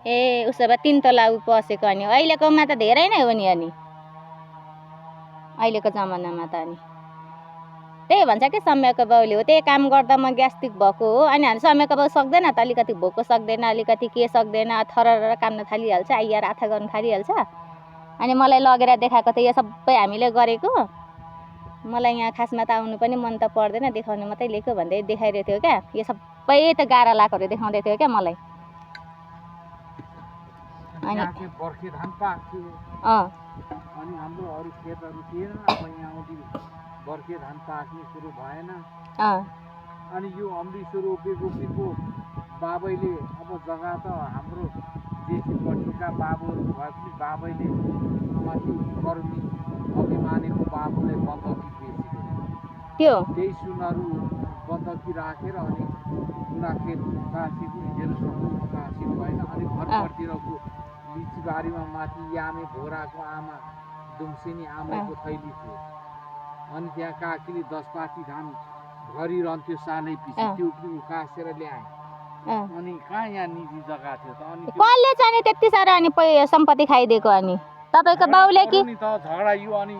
ए उसो भए 3 तोला उ पसेको अनि अहिलेकोमा त धेरै नै हो नि अनि अहिलेको जमानामा त अनि त्यही भन्छ कि सम्यकको बाउले हो त्यही काम गर्दा म ग्यास्ट्रिक भएको हो अनि हामी सम्यकको बाउ सक्दैन त अलिकति भोको सक्दैन अलिकति के सक्दैन थरर काम्न थालिहाल्छ आइयार आथा गर्न थालिहाल्छ अनि मलाई लगेर देखाएको त यो सबै हामीले गरेको मलाई यहाँ खासमा त आउनु पनि मन त पर्दैन देखाउनु मात्रै लेख्यो भन्दै देखाइरहेको थियो क्या यो सबै त गाह्रा लाखहरू देखाउँदै थियो क्या मलाई अनि बर्खे धान पाक्थ्यो अनि हाम्रो अरू खेतहरू थिएन अब यहाँ आउँदै बर्खे धान पाक्ने सुरु भएन अनि यो अमृतसर रोपेको बाबैले अब जग्गा त हाम्रो देशीपट्टिका बाबुहरू भए पनि बाबैले माथि कर्मी अभिमानेको बाबुलाई बन्दकी बेचेको त्यो त्यही सुनहरू बन्दकी राखेर अनि कुना खेत काँसीको हिजोसम्म काँसी भएन अनि घरतिरको लिची बारीमा माथि यामे भोराको आमा दुम्सिनी आमाको थैली थियो अनि त्यहाँ काकीले 10 पाती धान भरिरहन्थ्यो सालै पछि त्यो पनि उकासेर ल्याए अनि कहाँ यहाँ निजी जग्गा थियो त अनि कसले चाहिँ त्यति साह्रो अनि सम्पत्ति खाइदिएको अनि तपाईको बाउले कि नि त झगडा यो अनि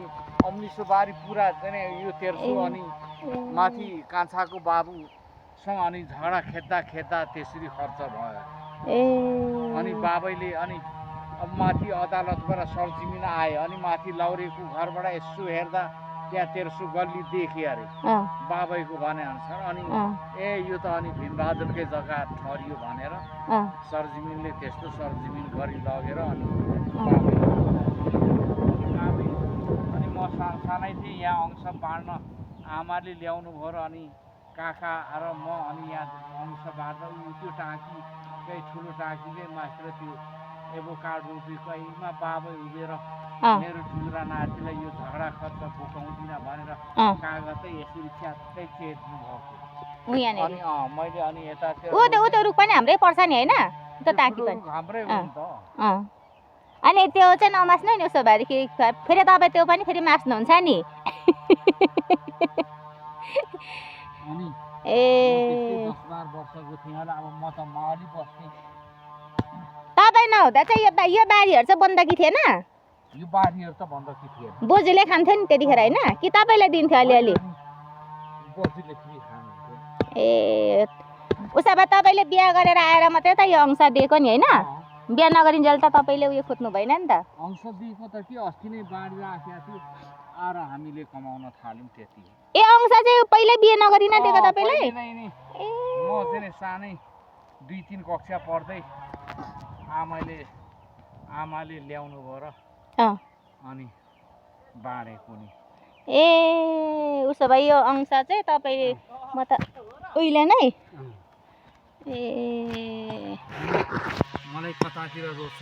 अमृतसर बारी पुरा चाहिँ यो तेर्सो अनि माथि कान्छाको बाबुसँग अनि झगडा खेद्दा त्यसरी खर्च भयो अनि बाबैले अनि अब माथि अदालतबाट सरजिमिन आयो अनि माथि लौरेको घरबाट यसो हेर्दा त्यहाँ तेर्सो गल्ली देखे अरे बाबैको भने अनुसार अनि ए यो त अनि भीमबहादुरकै जग्गा ठहरियो भनेर सरजिमिनले त्यस्तो सरजिमिन गरी लगेर अनि अनि म सानै थिएँ यहाँ अंश बाँड्न आमाले ल्याउनु भयो र अनि काका र म अनि यहाँ अंश बाँड्दा त्यो टाँकीकै ठुलो टाँकीकै मात्र त्यो एभोकाड रोपेकोमा बाबै उभिएर मेरो ठुल्रा नातिलाई यो झगडा खर्च बोकाउँदिन भनेर कागजै यसरी च्यात्तै चेट्नु भएको अनि मैले अनि यता त्यो रुख पनि हाम्रै पर्छ नि हैन त्यो टाँकी पनि हाम्रै हो नि त अनि त्यो चाहिँ नमास्नु नि उसो भएदेखि फेरि तपाईँ त्यो पनि फेरि मास्नुहुन्छ नि अनि ए 10-12 वर्षको थिएँ होला अब म त माली बस्ने तपाईँ नहुँदा चाहिँ यो बारीहरू चाहिँ बन्दकी थिएन यो बारीहरू त बन्दकी थिएन बोजूले खान्थ्यो नि त्यतिखेर होइन कि तपाईँलाई दिन्थ्यो अलिअलि बोजूले के खानुहुन्थ्यो ए उसो भए तपाईँले बिहा गरेर आएर मात्रै त यो अंश दिएको नि होइन बिहा नगरिन्जेल त तपाईँले उयो खोज्नु भएन नि त अंश दिएको त के अस्ति नै बाढी राखेको थियो आएर हामीले कमाउन थाल्यौँ त्यति ए अंश चाहिँ पहिल्यै बिहा नगरिन दिएको तपाईँले म चाहिँ सानै 2-3 कक्षा पढ्दै आमाले ल्याउनु भयो र अनि बाँडेको नि ए उसो भए यो अंश चाहिँ तपाईँ म त उहिले नै ए मलाई कतातिर रोज्छ